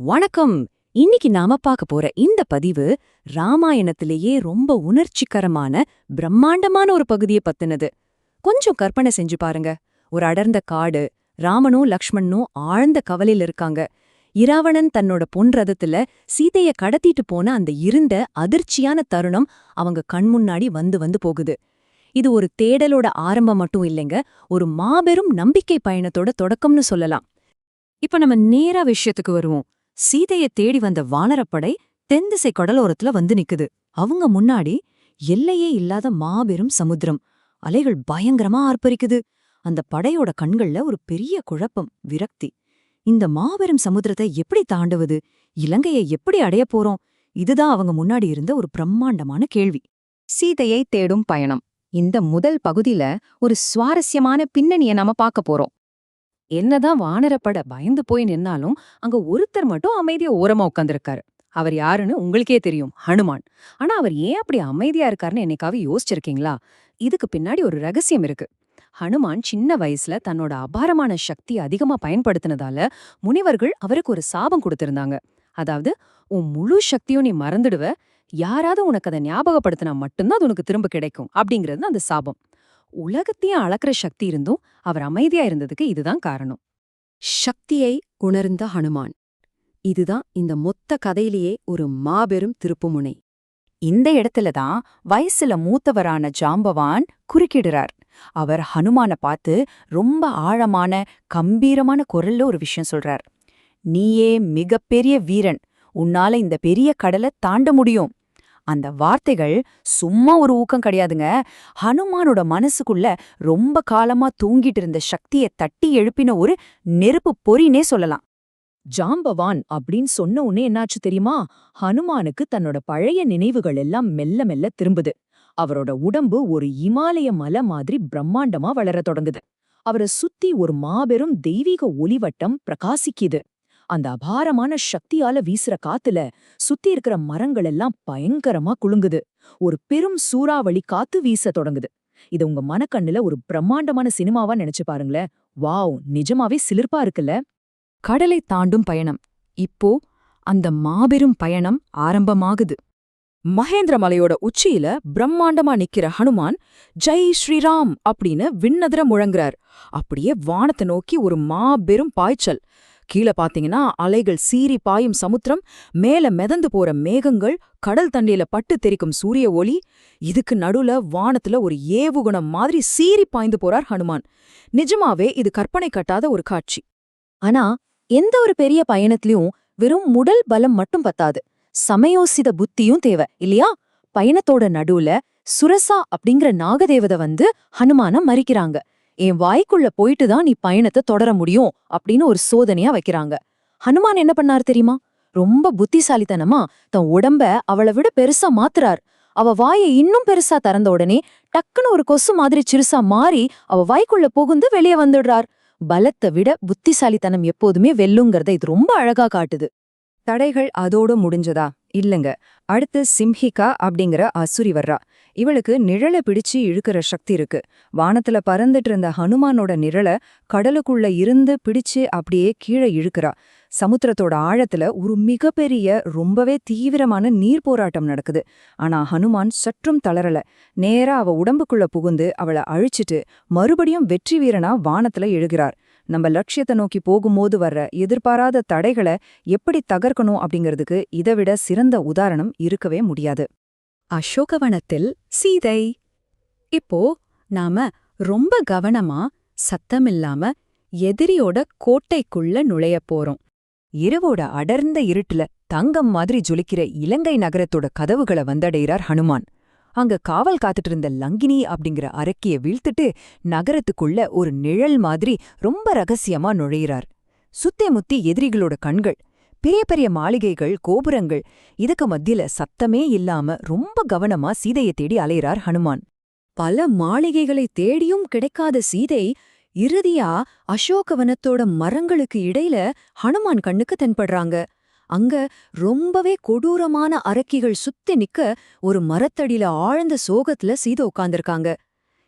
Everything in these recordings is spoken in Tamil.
வணக்கம். இன்னைக்கு நாம பார்க்க போற இந்த பதிவு ராமாயணத்திலேயே ரொம்ப உணர்ச்சிகரமான பிரம்மாண்டமான ஒரு பகுதியை பத்தினது. கொஞ்சம் கற்பனை செஞ்சு பாருங்க. ஒரு அடர்ந்த காடு, ராமனும் லக்ஷ்மணனும் ஆழ்ந்த கவலையில இருக்காங்க. இராவணன் தன்னோட பொன் ரதத்துல சீதைய கடத்திட்டு போன அந்த இருண்ட அதிர்ச்சியான தருணம் அவங்க கண் முன்னாடி வந்து வந்து போகுது. இது ஒரு தேடலோட ஆரம்பம் மட்டும் இல்லைங்க, ஒரு மாபெரும் நம்பிக்கை பயணத்தோட தொடக்கம்னு சொல்லலாம். இப்ப நம்ம நேரா விஷயத்துக்கு வருவோம். சீதைய தேடி வந்த வானரப்படை தென்திசை கடலோரத்துல வந்து நிக்குது. அவங்க முன்னாடி எல்லையே இல்லாத மாபெரும் சமுத்திரம். அலைகள் பயங்கரமா ஆர்ப்பரிக்குது. அந்த படையோட கண்கள்ல ஒரு பெரிய குழப்பம், விரக்தி. இந்த மாபெரும் சமுத்திரத்தை எப்படி தாண்டுவது? இலங்கையை எப்படி அடையப் போறோம்? இதுதான் அவங்க முன்னாடி இருந்த ஒரு பிரம்மாண்டமான கேள்வி. சீதையை தேடும் பயணம். இந்த முதல் பகுதியில ஒரு சுவாரஸ்யமான பின்னணியை நாம பார்க்க போறோம். என்னதான் வானரப்பட பயந்து போய் நின்னாலும் அங்க ஒருத்தர் மட்டும் அமைதியா ஓரமா உட்கார்ந்திருக்காரு. அவர் யாருன்னு உங்களுக்கே தெரியும், ஹனுமான். ஆனா அவர் ஏன் அப்படி அமைதியா இருக்காருன்னு என்னைக்காவது யோசிச்சிருக்கீங்களா? இதுக்கு பின்னாடி ஒரு ரகசியம் இருக்கு. ஹனுமான் சின்ன வயசுல தன்னோட அபாரமான சக்தி அதிகமா பயன்படுத்தினதால முனிவர்கள் அவருக்கு ஒரு சாபம் கொடுத்திருந்தாங்க. அதாவது, உன் முழு சக்தியும் நீ மறந்துடுவ, யாராவது உனக்கு அதை ஞாபகப்படுத்தினா மட்டும்தான் அது உனக்கு திரும்ப கிடைக்கும் அப்படிங்கிறது அந்த சாபம். உலகத்தையும் அளக்குற சக்தி இருந்தும் அவர் அமைதியா இருந்ததுக்கு இதுதான் காரணம். சக்தியை உணர்ந்த ஹனுமான். இதுதான் இந்த மொத்த கதையிலேயே ஒரு மாபெரும் திருப்புமுனை. இந்த இடத்துல தான் வயசுல மூத்தவரான ஜாம்பவான் குறுக்கிடுறார். அவர் ஹனுமான பார்த்து ரொம்ப ஆழமான கம்பீரமான குரல்ல ஒரு விஷயம் சொல்றார். நீயே மிகப்பெரிய வீரன், உன்னால இந்த பெரிய கடலை தாண்ட முடியும். அந்த வார்த்தைகள் சும்மா ஒரு ஊக்கம் கிடையாதுங்க. ஹனுமானோட மனசுக்குள்ள ரொம்ப காலமா தூங்கிட்டு இருந்த சக்தியை தட்டி எழுப்பின ஒரு நெருப்பு பொறினே சொல்லலாம். ஜாம்பவான் அப்படின்னு சொன்ன உடனே என்னாச்சு தெரியுமா? ஹனுமானுக்கு தன்னோட பழைய நினைவுகள் எல்லாம் மெல்ல மெல்ல திரும்புது. அவரோட உடம்பு ஒரு இமாலய மலை மாதிரி பிரம்மாண்டமா வளர தொடங்குது. அவரை சுத்தி ஒரு மாபெரும் தெய்வீக ஒளிவட்டம் பிரகாசிக்குது. அந்த அபாரமான சக்தியால வீசுற காத்துல சுத்தி இருக்கிற மரங்கள் எல்லாம் பயங்கரமா குலுங்குது. ஒரு பெரும் சூறாவளி காத்து வீச தொடங்குது. இது உங்க மனக்கண்ணுல ஒரு பிரம்மாண்டமான சினிமாவா நினைச்சு பாருங்களேன். வாவ், நிஜமாவே சிலிர்ப்பா இருக்குல்ல? கடலை தாண்டும் பயணம். இப்போ அந்த மாபெரும் பயணம் ஆரம்பமாகுது. மகேந்திர மலையோட உச்சியில பிரம்மாண்டமா நிக்கிற ஹனுமான் ஜெய் ஸ்ரீராம் அப்படின்னு விண்ணதிர முழங்குறார். அப்படியே வானத்தை நோக்கி ஒரு மாபெரும் பாய்ச்சல். கீழே பாத்தீங்கன்னா அலைகள் சீறி பாயும் சமுத்திரம், மேல மிதந்து போற மேகங்கள், கடல் தண்ணியில பட்டு தெரிக்கும் சூரிய ஒளி. இதுக்கு நடுவுல வானத்துல ஒரு ஏவுகுணம் மாதிரி சீறி பாய்ந்து போறார் ஹனுமான். நிஜமாவே இது கற்பனை கட்டாத ஒரு காட்சி. ஆனா எந்த ஒரு பெரிய பயணத்திலயும் வெறும் உடல் பலம் மட்டும் பத்தாது, சமயோசித புத்தியும் தேவை இல்லையா? பயணத்தோட நடுவுல சுரசா அப்படிங்கிற நாகதேவதை வந்து ஹனுமான மறிக்கிறாங்க. என் வாய்க்குள்ள போயிட்டு தான் நீ பயணத்தை தொடர முடியும் அப்படின்னு ஒரு சோதனையா வைக்கிறாங்க. ஹனுமான் என்ன பண்ணாரு தெரியுமா? ரொம்ப புத்திசாலித்தனமா தன் உடம்ப அவளை விட பெருசா மாத்துறார். அவ வாயை இன்னும் பெருசா திறந்த உடனே டக்குன்னு ஒரு கொசு மாதிரி சிறுசா மாறி அவ வாய்க்குள்ள புகுந்து வெளியே வந்துடுறார். பலத்தை விட புத்திசாலித்தனம் எப்போதுமே வெல்லுங்கிறத இது ரொம்ப அழகா காட்டுது. தடைகள் அதோடு முடிஞ்சதா? இல்லங்க. அடுத்து சிம்ஹிகா அப்படிங்கிற அசுரி வர்றா. இவளுக்கு நிழலை பிடிச்சு இழுக்கிற சக்தி இருக்கு. வானத்துல பறந்துட்டு இருந்த ஹனுமானோட நிழலை கடலுக்குள்ள இருந்து பிடிச்சு அப்படியே கீழே இழுக்கிறா. சமுத்திரத்தோட ஆழத்துல ஒரு மிகப்பெரிய ரொம்பவே தீவிரமான நீர் போராட்டம் நடக்குது. ஆனா ஹனுமான் சற்றும் தளரல. நேரா அவ உடம்புக்குள்ள புகுந்து அவளை அழிச்சிட்டு மறுபடியும் வெற்றி வீரனா வானத்துல எழுகிறார். நம்ம லட்சியத்தை நோக்கி போகும்போது வர்ற எதிர்பாராத தடைகளை எப்படி தகர்க்கணும் அப்படிங்கிறதுக்கு இதைவிட சிறந்த உதாரணம் இருக்கவே முடியாது. அசோகவனத்தில் சீதை. இப்போ நாம ரொம்ப கவனமா சத்தமில்லாம எதிரியோட கோட்டைக்குள்ள நுழைய போறோம். இரவோட அடர்ந்த இருட்டுல தங்கம் மாதிரி ஜொலிக்கிற இலங்கை நகரத்தோட கதவுகளை வந்தடைகிறார் ஹனுமான். அங்க காவல் காத்துட்டு இருந்த லங்கினி அப்படிங்கிற அரக்கிய வீழ்த்துட்டு நகரத்துக்குள்ள ஒரு நிழல் மாதிரி ரொம்ப ரகசியமா நுழையிறார். சுத்தே முத்தி எதிரிகளோட கண்கள், பெரிய பெரிய மாளிகைகள், கோபுரங்கள். இதுக்கு மத்தியில சத்தமே இல்லாம ரொம்ப கவனமா சீதையை தேடி அலையிறார் ஹனுமான். பல மாளிகைகளை தேடியும் கிடைக்காத சீதை இறுதியா அசோகவனத்தோட மரங்களுக்கு இடையில ஹனுமான் கண்ணுக்கு தென்படுறாங்க. அங்க ரொம்பவே கொடூரமான அரக்கிகள் சுத்தி நிக்க ஒரு மரத்தடியில ஆழ்ந்த சோகத்துல சீதை உட்கார்ந்திருக்காங்க.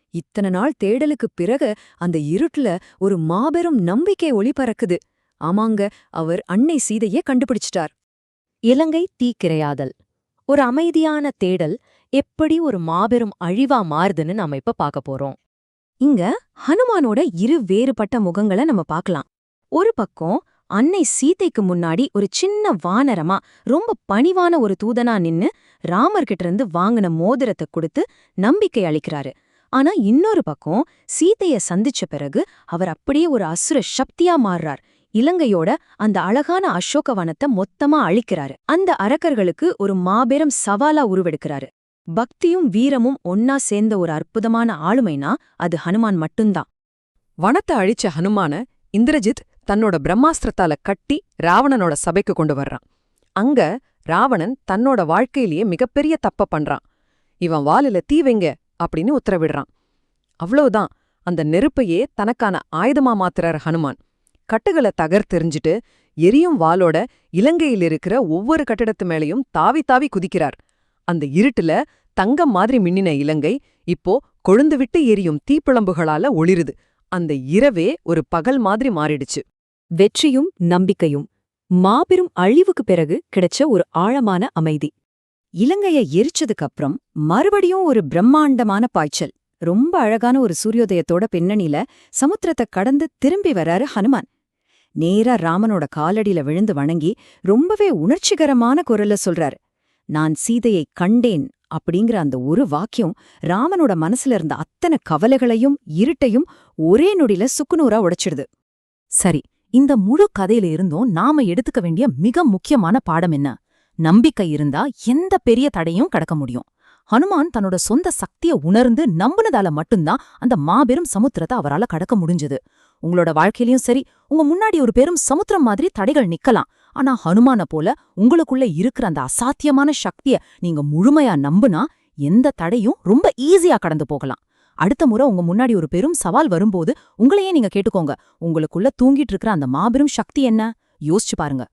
இத்தனை நாள் தேடலுக்குப் பிறகு அந்த இருட்டுல ஒரு மாபெரும் நம்பிக்கை ஒளி பறக்குது. ஆமாங்க, அவர் அன்னை சீதையே கண்டுபிடிச்சிட்டார். இலங்கை தீக்கிரையாதல். ஒரு அமைதியான தேடல் எப்படி ஒரு மாபெரும் அழிவா மாறுதுன்னு நாம இப்ப பார்க்க போறோம். இங்க ஹனுமானோட இரு வேறுபட்ட முகங்களை நம்ம பார்க்கலாம். ஒரு பக்கம் அன்னை சீதைக்கு முன்னாடி ஒரு சின்ன வானரமா ரொம்ப பணிவான ஒரு தூதனா நின்னு ராமர்கிட்ட இருந்து வாங்கின மோதிரத்தை கொடுத்து நம்பிக்கை அளிக்கிறாரு. ஆனா இன்னொரு பக்கம் சீதைய சந்திச்ச பிறகு அவர் அப்படியே ஒரு அசுர சக்தியா மாறுறார். இலங்கையோட அந்த அழகான அசோகவனத்தை மொத்தமா அழிக்கிறாரு. அந்த அரக்கர்களுக்கு ஒரு மாபெரும் சவாலா உருவெடுக்கிறாரு. பக்தியும் வீரமும் ஒன்னா சேர்ந்த ஒரு அற்புதமான ஆளுமைனா அது ஹனுமான் மட்டும்தான். வனத்தை அழிச்ச ஹனுமான இந்திரஜித் தன்னோட பிரம்மாஸ்திரத்தால கட்டி ராவணனோட சபைக்கு கொண்டு வர்றான். அங்க ராவணன் தன்னோட வாழ்க்கையிலேயே மிகப்பெரிய தப்ப பண்றான். இவன் வாலில தீ வைங்க அப்படின்னு உத்தரவிடுறான். அவ்வளவுதான், அந்த நெருப்பையே தனக்கான ஆயுதமா மாத்துறார் ஹனுமான். கட்டுகளை தகர்த்தெறிஞ்சிட்டு எரியும் வாளோட இலங்கையில் இருக்கிற ஒவ்வொரு கட்டிடத்து மேலையும் தாவி தாவி குதிக்கிறார். அந்த இருட்டுல தங்கம் மாதிரி மின்னின இலங்கை இப்போ கொழுந்து விட்டு எரியும் தீப்பிழம்புகளால ஒளிருது. அந்த இரவே ஒரு பகல் மாதிரி மாறிடுச்சு. வெற்றியும் நம்பிக்கையும் மாபெரும் அழிவுக்கு பிறகு கிடைச்ச ஒரு ஆழமான அமைதி. இலங்கைய எரிச்சதுக்கு அப்புறம் மறுபடியும் ஒரு பிரம்மாண்டமான பாய்ச்சல். ரொம்ப அழகான ஒரு சூரியோதயத்தோட பின்னணியில சமுத்திரத்தை கடந்து திரும்பி வராரு ஹனுமான். நேரா ராமனோட காலடியில விழுந்து வணங்கி ரொம்பவே உணர்ச்சிகரமான குரல்ல சொல்றாரு, நான் சீதையை கண்டேன் அப்படிங்கிற அந்த ஒரு வாக்கியம் ராமனோட மனசுல இருந்த அத்தனை கவலைகளையும் இருட்டையும் ஒரே நொடியில சுக்குநூறா உடைச்சிடுது. சரி, இந்த முழு கதையில இருந்தும் நாம எடுத்துக்க வேண்டிய மிக முக்கியமான பாடம் என்ன? நம்பிக்கை இருந்தா எந்த பெரிய தடையும் கடக்க முடியும். ஹனுமான் தன்னோட சொந்த சக்திய உணர்ந்து நம்புனதால மட்டும்தான் அந்த மாபெரும் சமுத்திரத்தை அவரால கடக்க முடிஞ்சது. உங்களோட வாழ்க்கையிலயும் சரி, உங்க முன்னாடி ஒரு பெரும் சமுத்திரம் மாதிரி தடைகள் நிக்கலாம். ஆனா ஹனுமான போல உங்களுக்குள்ள இருக்கிற அந்த அசாத்தியமான சக்திய நீங்க முழுமையா நம்புனா எந்த தடையும் ரொம்ப ஈஸியா கடந்து போகலாம். அடுத்த முறை உங்க முன்னாடி ஒரு பெரும் சவால் வரும்போது உங்களையே நீங்க கேட்டுக்கோங்க, உங்களுக்குள்ள தூங்கிட்டு இருக்கிற அந்த மாபெரும் சக்தி என்ன? யோசிச்சு பாருங்க.